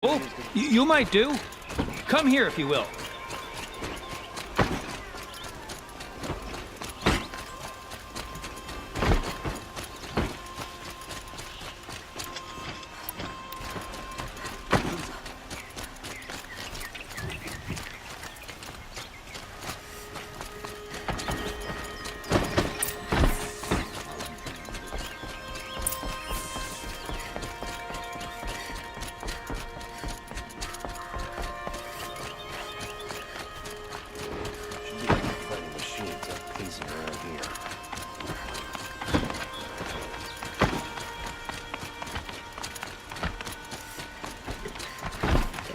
Oh, you might do. Come here if you will.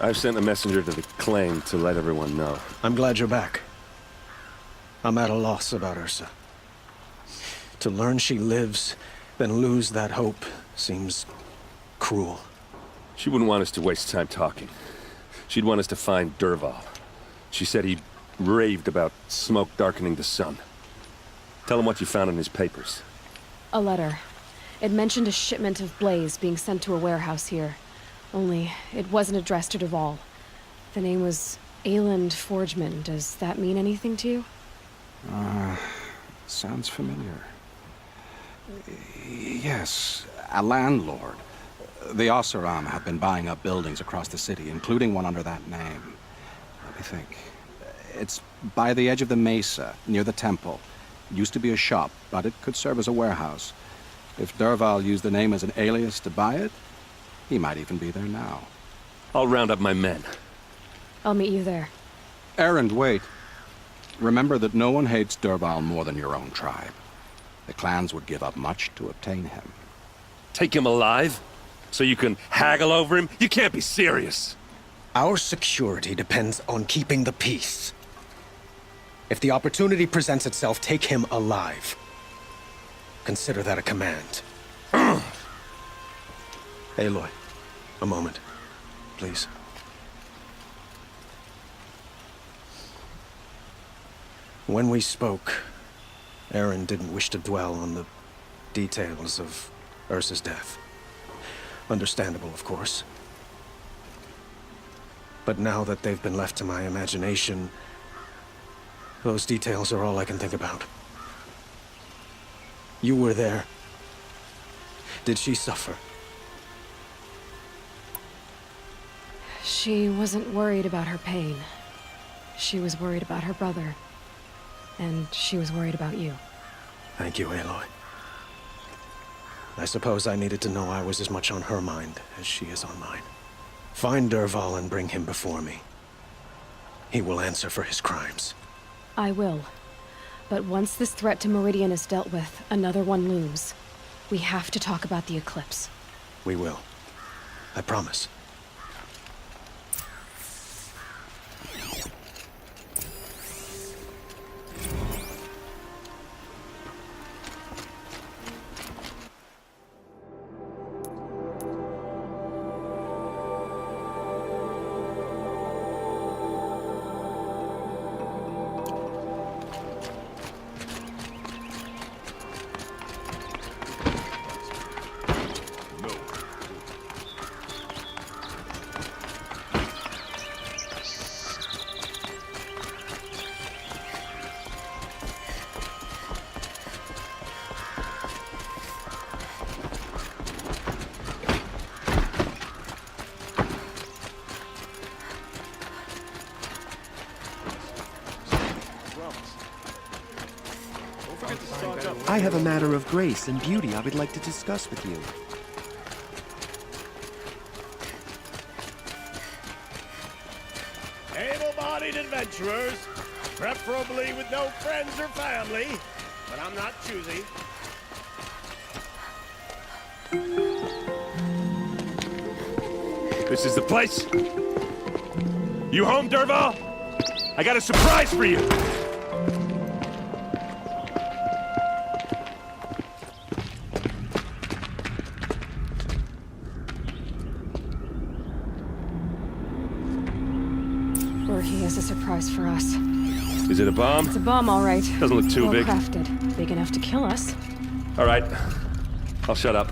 I've sent a messenger to the claim to let everyone know. I'm glad you're back. I'm at a loss about Ursa. To learn she lives, then lose that hope, seems cruel. She wouldn't want us to waste time talking. She'd want us to find Dervahl. She said he raved about smoke darkening the sun. Tell him what you found in his papers. A letter. It mentioned a shipment of Blaze being sent to a warehouse here. Only, it wasn't addressed to Dervahl. The name was Ayland Forgeman. Does that mean anything to you? Sounds familiar. Yes, a landlord. The Oseram have been buying up buildings across the city, including one under that name. Let me think. It's by the edge of the mesa, near the temple. It used to be a shop, but it could serve as a warehouse. If Dervahl used the name as an alias to buy it, he might even be there now. I'll round up my men. I'll meet you there. Erend, wait. Remember that no one hates Dervahl more than your own tribe. The clans would give up much to obtain him. Take him alive? So you can haggle over him? You can't be serious. Our security depends on keeping the peace. If the opportunity presents itself, take him alive. Consider that a command. Aloy, a moment, please. When we spoke, Erend didn't wish to dwell on the details of Ursa's death. Understandable, of course. But now that they've been left to my imagination, those details are all I can think about. You were there. Did she suffer? She wasn't worried about her pain. She was worried about her brother. And she was worried about you. Thank you, Aloy. I suppose I needed to know I was as much on her mind as she is on mine. Find Dervahl and bring him before me. He will answer for his crimes. I will. But once this threat to Meridian is dealt with, another one looms. We have to talk about the eclipse. We will. I promise. I have a matter of grace and beauty I would like to discuss with you. Able-bodied adventurers, preferably with no friends or family, but I'm not choosy. This is the place? You home, Dervahl? I got a surprise for you! Or he has a surprise for us. Is it a bomb? It's a bomb, all right. Doesn't look too big. Well-crafted. Big enough to kill us. All right. I'll shut up.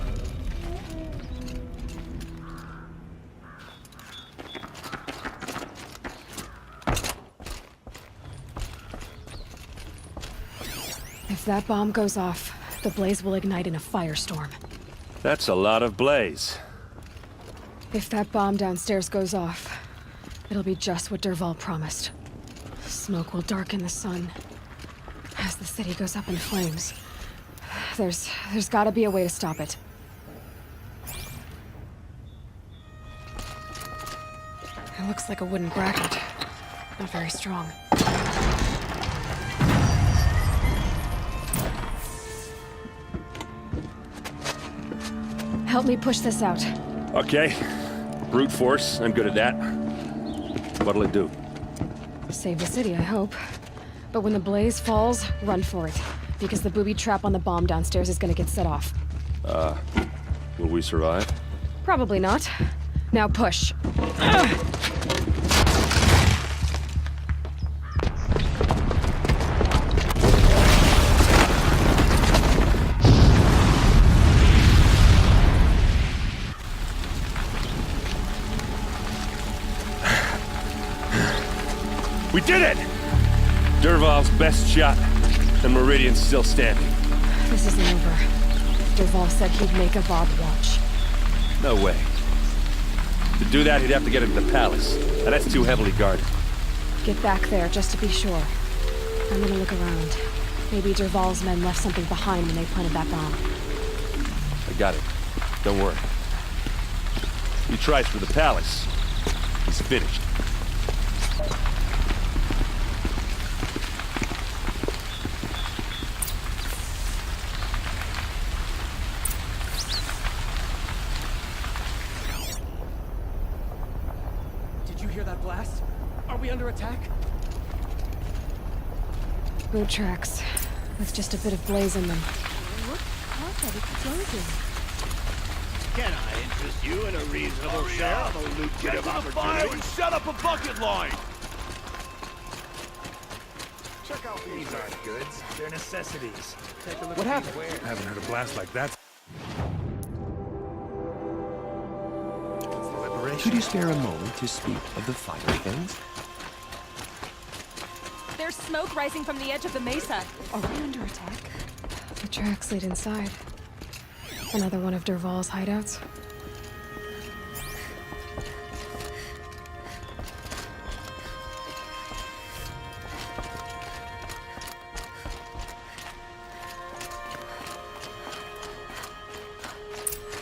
If that bomb goes off, the blaze will ignite in a firestorm. That's a lot of blaze. If that bomb downstairs goes off, it'll be just what Dervahl promised. Smoke will darken the sun as the city goes up in flames. There's gotta be a way to stop it. It looks like a wooden bracket. Not very strong. Help me push this out. Okay. Brute force, I'm good at that. What'll it do? Save the city, I hope. But when the blaze falls, run for it. Because the booby trap on the bomb downstairs is gonna get set off. Will we survive? Probably not. Now push. We did it! Dervahl's best shot, and Meridian's still standing. This isn't over. Dervahl said he'd make Avad watch. No way. To do that, he'd have to get into the palace, and that's too heavily guarded. Get back there, just to be sure. I'm gonna look around. Maybe Dervahl's men left something behind when they planted that bomb. I got it. Don't worry. He tries for the palace. He's finished. Did you hear that blast? Are we under attack? Boot tracks, with just a bit of blaze in them. Look how that explosion. Can I interest you in a reasonable share of a lucrative opportunity? Shut up a bucket line! Check out these aren't goods. They're necessities. Take a look What at happened? I haven't heard a blast like that. Could you spare a moment to speak of the fire things? There's smoke rising from the edge of the mesa. Are we under attack? The tracks lead inside. Another one of Dervahl's hideouts.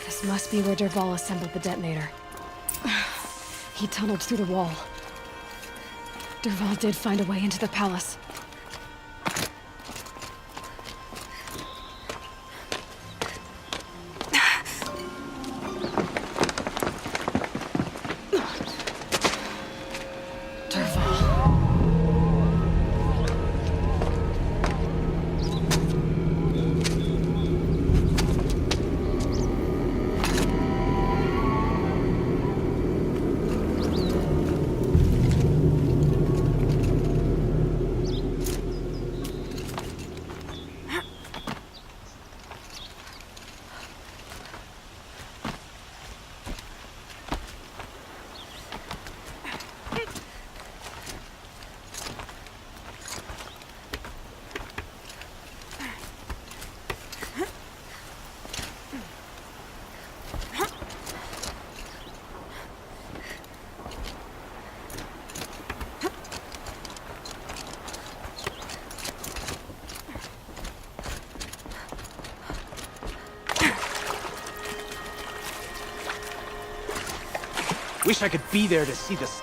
This must be where Dervahl assembled the detonator. He tunneled through the wall. Dervahl did find a way into the palace. Wish I could be there to see this.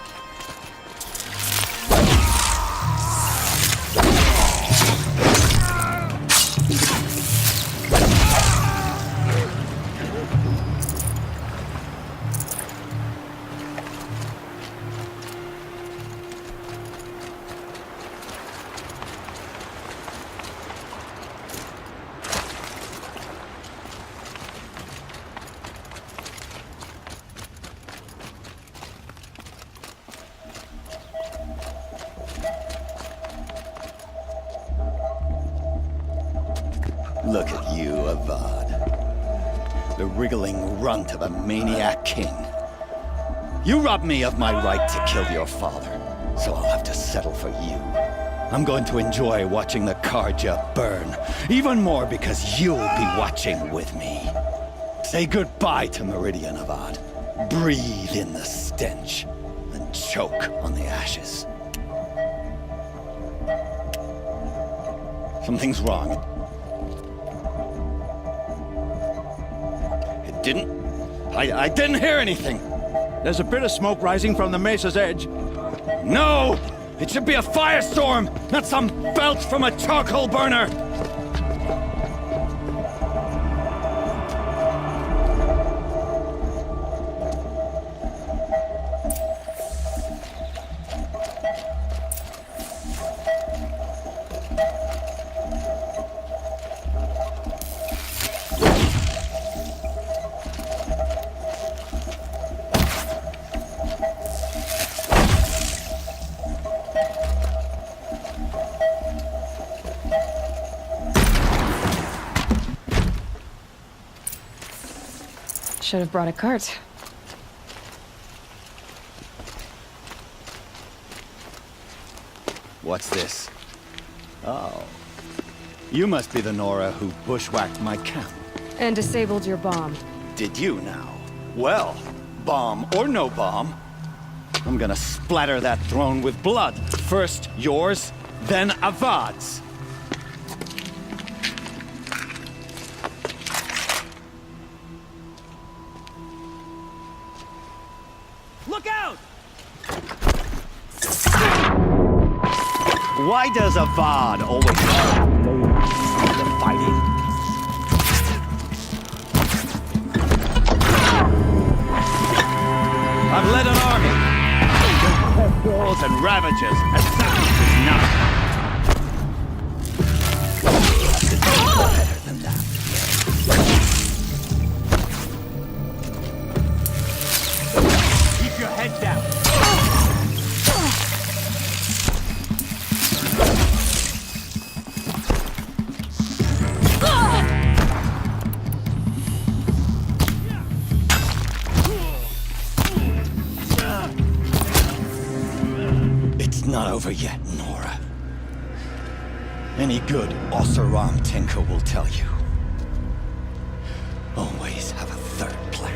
Look at you, Avad. The wriggling runt of a maniac king. You robbed me of my right to kill your father, so I'll have to settle for you. I'm going to enjoy watching the Carja burn. Even more because you'll be watching with me. Say goodbye to Meridian, Avad. Breathe in the stench, and choke on the ashes. Something's wrong. It didn't... I didn't hear anything. There's a bit of smoke rising from the mesa's edge. No! It should be a firestorm, not some belch from a charcoal burner! Should have brought a cart. What's this? Oh. You must be the Nora who bushwhacked my camp. And disabled your bomb. Did you now? Well, bomb or no bomb, I'm gonna splatter that throne with blood. First yours, then Avad's. Look out! Why does Avad always the fighting? I've led an army. Pestilence and ravages. Assassin's is nothing. Better than that. Keep your head down. It's not over yet, Nora. Any good Oseram tinker will tell you. Always have a third plan.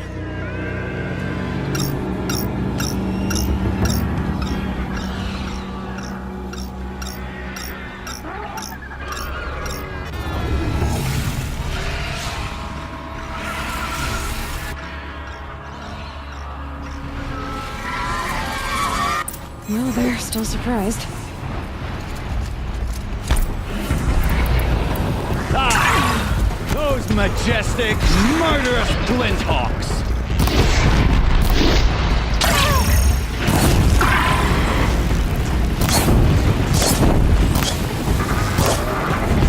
Well, they're still surprised. Those majestic, murderous Glinthawks!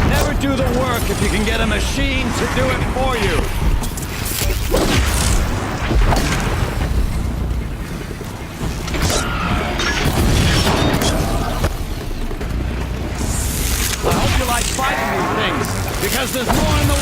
Never do the work if you can get a machine to do it for you! I hope you like fighting these things, because there's more in the way!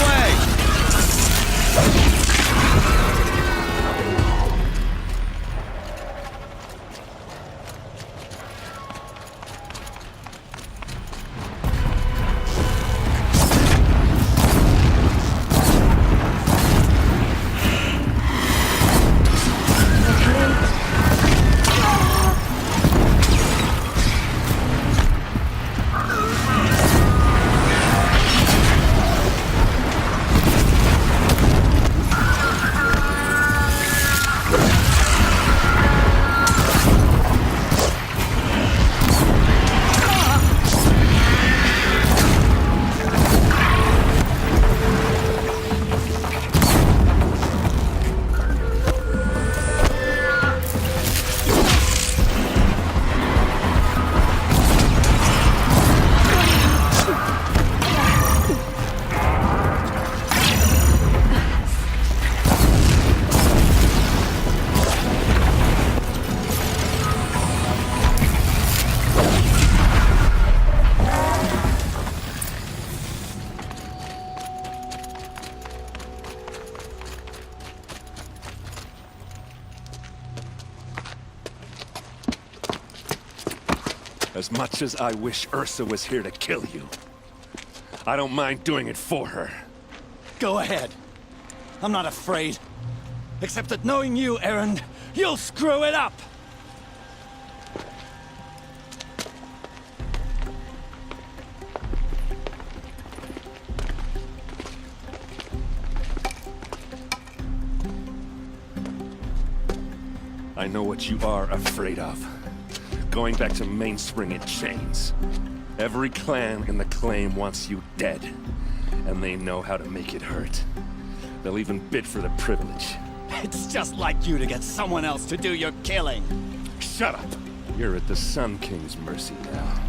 As much as I wish Ursa was here to kill you, I don't mind doing it for her. Go ahead. I'm not afraid. Except that knowing you, Erend, you'll screw it up! I know what you are afraid of. Going back to Mainspring in chains. Every clan in the Claim wants you dead. And they know how to make it hurt. They'll even bid for the privilege. It's just like you to get someone else to do your killing. Shut up! You're at the Sun King's mercy now.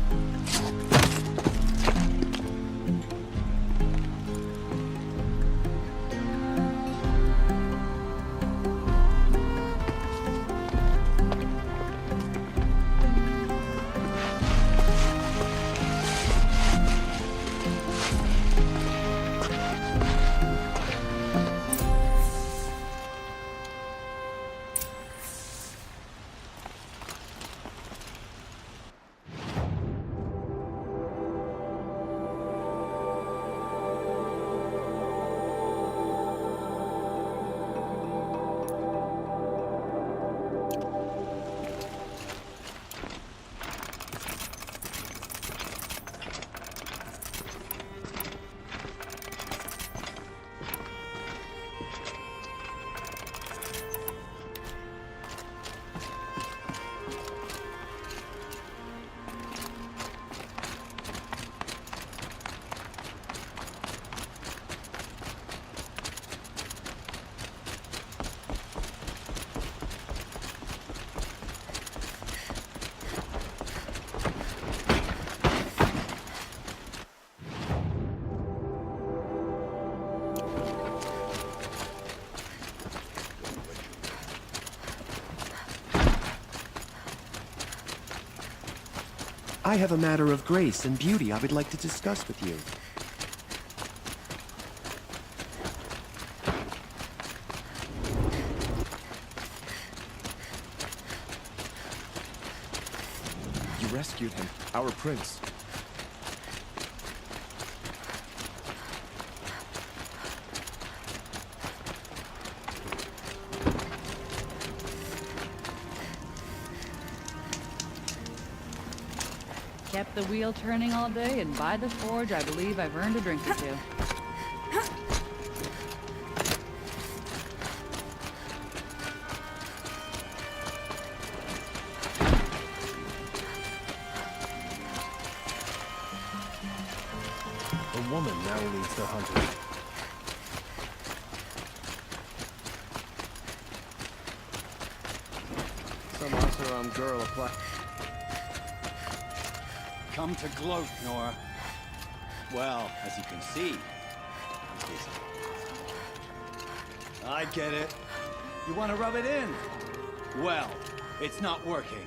I have a matter of grace and beauty I would like to discuss with you. You rescued him, our prince. Kept the wheel turning all day, and by the forge, I believe I've earned a drink or two. A woman now leads the hunter. Some Oseram girl apply. Come to gloat, Nora. Well, as you can see, he's busy. I get it. You want to rub it in? Well, it's not working.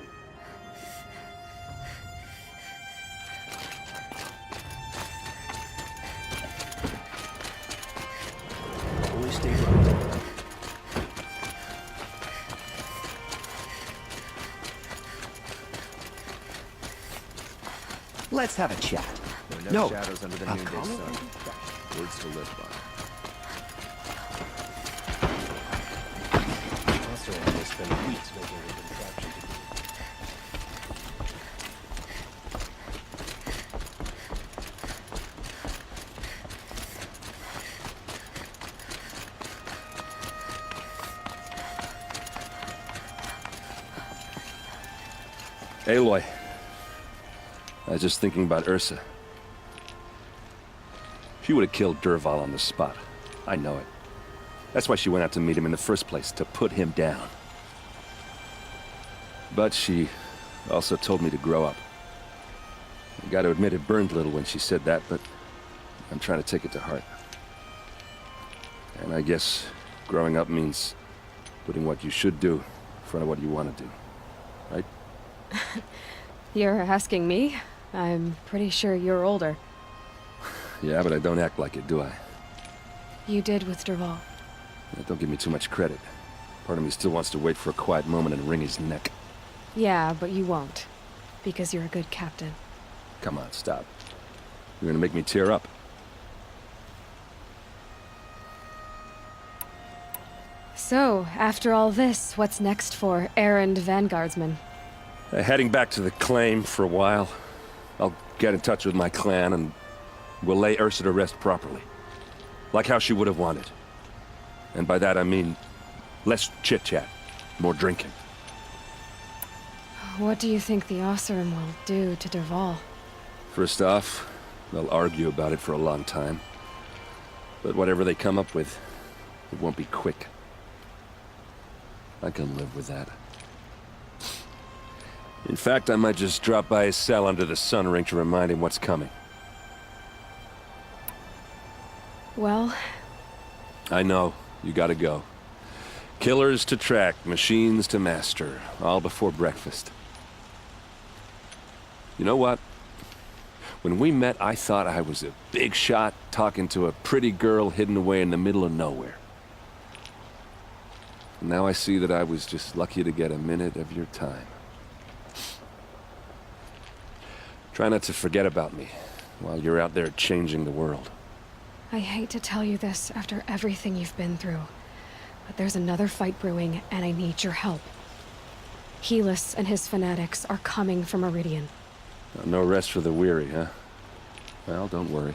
Always stay right. Let's have a chat. There are No, shadows under the a noonday collar? sun. Words to live by. Oseram will spend weeks making a contraption to Aloy. I was just thinking about Ursa. She would have killed Dervahl on the spot. I know it. That's why she went out to meet him in the first place, to put him down. But she also told me to grow up. I gotta admit it burned a little when she said that, but I'm trying to take it to heart. And I guess growing up means putting what you should do in front of what you want to do. Right? You're asking me? I'm pretty sure you're older. Yeah, but I don't act like it, do I? You did with Dervahl. Yeah, don't give me too much credit. Part of me still wants to wait for a quiet moment and wring his neck. Yeah, but you won't. because you're a good captain. Come on, stop. You're gonna make me tear up. So, after all this, what's next for errand vanguardsman? Heading back to the claim for a while. I'll get in touch with my clan and we'll lay Ursa to rest properly. Like how she would have wanted. And by that I mean less chit-chat, more drinking. What do you think the Oseram will do to Dervahl? First off, they'll argue about it for a long time. But whatever they come up with, it won't be quick. I can live with that. In fact, I might just drop by his cell under the sun ring to remind him what's coming. Well... I know. You gotta go. Killers to track, machines to master, all before breakfast. You know what? When we met, I thought I was a big shot talking to a pretty girl hidden away in the middle of nowhere. Now I see that I was just lucky to get a minute of your time. Try not to forget about me while you're out there changing the world. I hate to tell you this after everything you've been through, but there's another fight brewing, and I need your help. Helis and his fanatics are coming for Meridian. No rest for the weary, huh? Well, don't worry.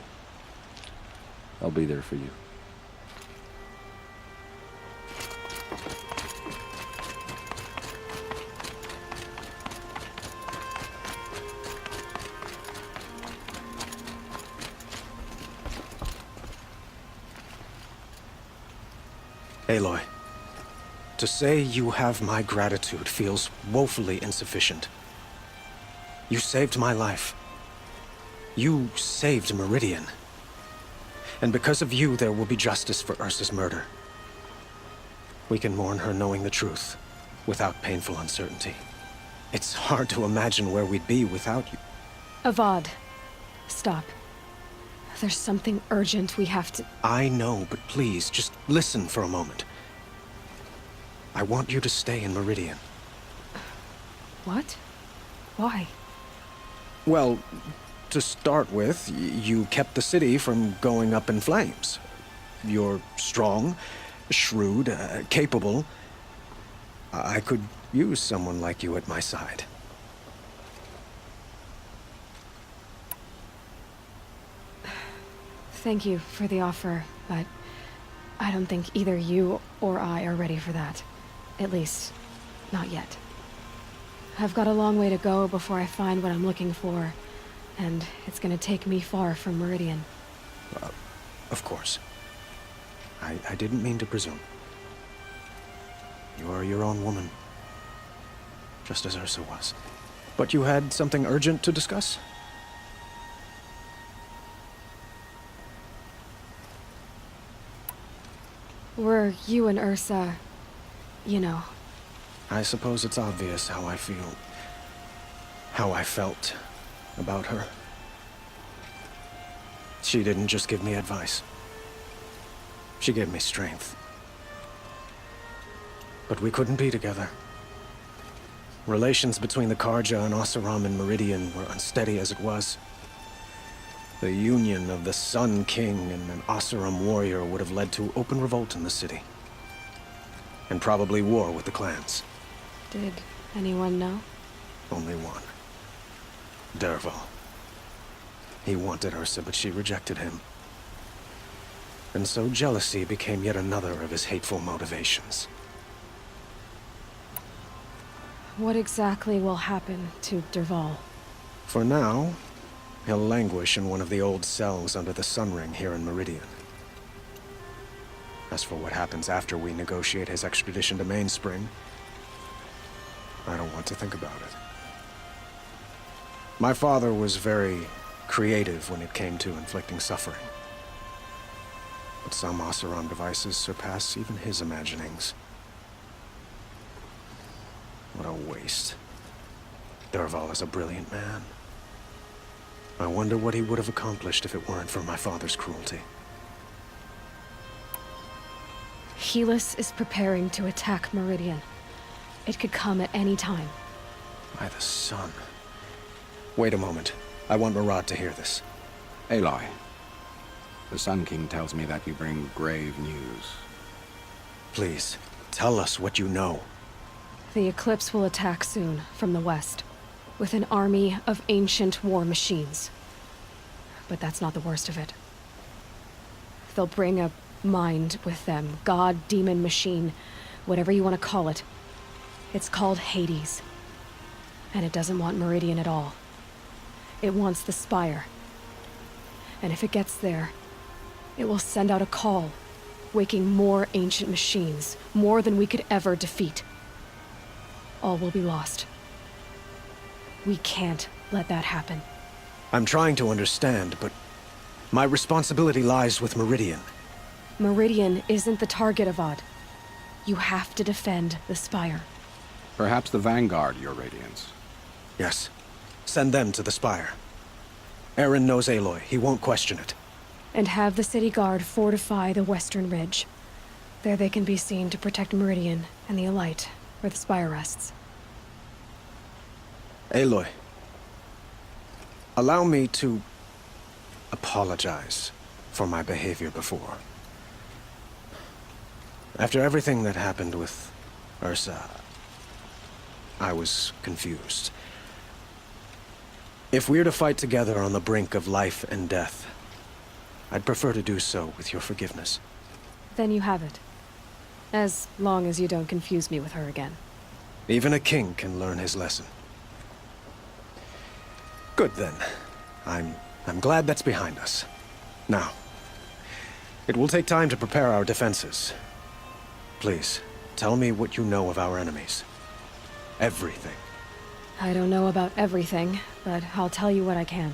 I'll be there for you. Aloy, to say you have my gratitude feels woefully insufficient. You saved my life. You saved Meridian. And because of you, there will be justice for Ursa's murder. We can mourn her knowing the truth, without painful uncertainty. It's hard to imagine where we'd be without you. Avad, stop. There's something urgent we have to... I know, but please, just listen for a moment. I want you to stay in Meridian. What? Why? Well, to start with, you kept the city from going up in flames. You're strong, shrewd, capable. I could use someone like you at my side. Thank you for the offer, but I don't think either you or I are ready for that. At least, not yet. I've got a long way to go before I find what I'm looking for, and it's gonna take me far from Meridian. Of course. I didn't mean to presume. You are your own woman, just as Ursa was. But you had something urgent to discuss? Were you and Ursa, you know... I suppose it's obvious how I feel. How I felt about her. She didn't just give me advice. She gave me strength. But we couldn't be together. Relations between the Carja and Oseram and Meridian were unsteady as it was. The union of the Sun King and an Oseram warrior would have led to open revolt in the city. And probably war with the clans. Did anyone know? Only one. Dervahl. He wanted Ursa, but she rejected him. And so jealousy became yet another of his hateful motivations. What exactly will happen to Dervahl? For now, he'll languish in one of the old cells under the Sun Ring here in Meridian. As for what happens after we negotiate his extradition to Mainspring, I don't want to think about it. My father was very creative when it came to inflicting suffering. But some Oseram devices surpass even his imaginings. What a waste. Dervahl is a brilliant man. I wonder what he would have accomplished if it weren't for my father's cruelty. Helis is preparing to attack Meridian. It could come at any time. By the sun. Wait a moment. I want Murad to hear this. Aloy, the Sun King tells me that you bring grave news. Please, tell us what you know. The Eclipse will attack soon, from the west, with an army of ancient war machines. But that's not the worst of it. They'll bring a mind with them, god, demon, machine, whatever you want to call it. It's called Hades. And it doesn't want Meridian at all. It wants the Spire. And if it gets there, it will send out a call, waking more ancient machines, more than we could ever defeat. All will be lost. We can't let that happen. I'm trying to understand, but my responsibility lies with Meridian. Meridian isn't the target, Avad. You have to defend the Spire. Perhaps the Vanguard, Your Radiance. Yes. Send them to the Spire. Eren knows Aloy. He won't question it. And have the city guard fortify the western ridge. There they can be seen to protect Meridian and the Elite, where the Spire rests. Aloy, allow me to apologize for my behavior before. After everything that happened with Ursa, I was confused. If we're to fight together on the brink of life and death, I'd prefer to do so with your forgiveness. Then you have it. As long as you don't confuse me with her again. Even a king can learn his lesson. Good then. I'm glad that's behind us. Now, it will take time to prepare our defenses. Please, tell me what you know of our enemies. Everything. I don't know about everything, but I'll tell you what I can.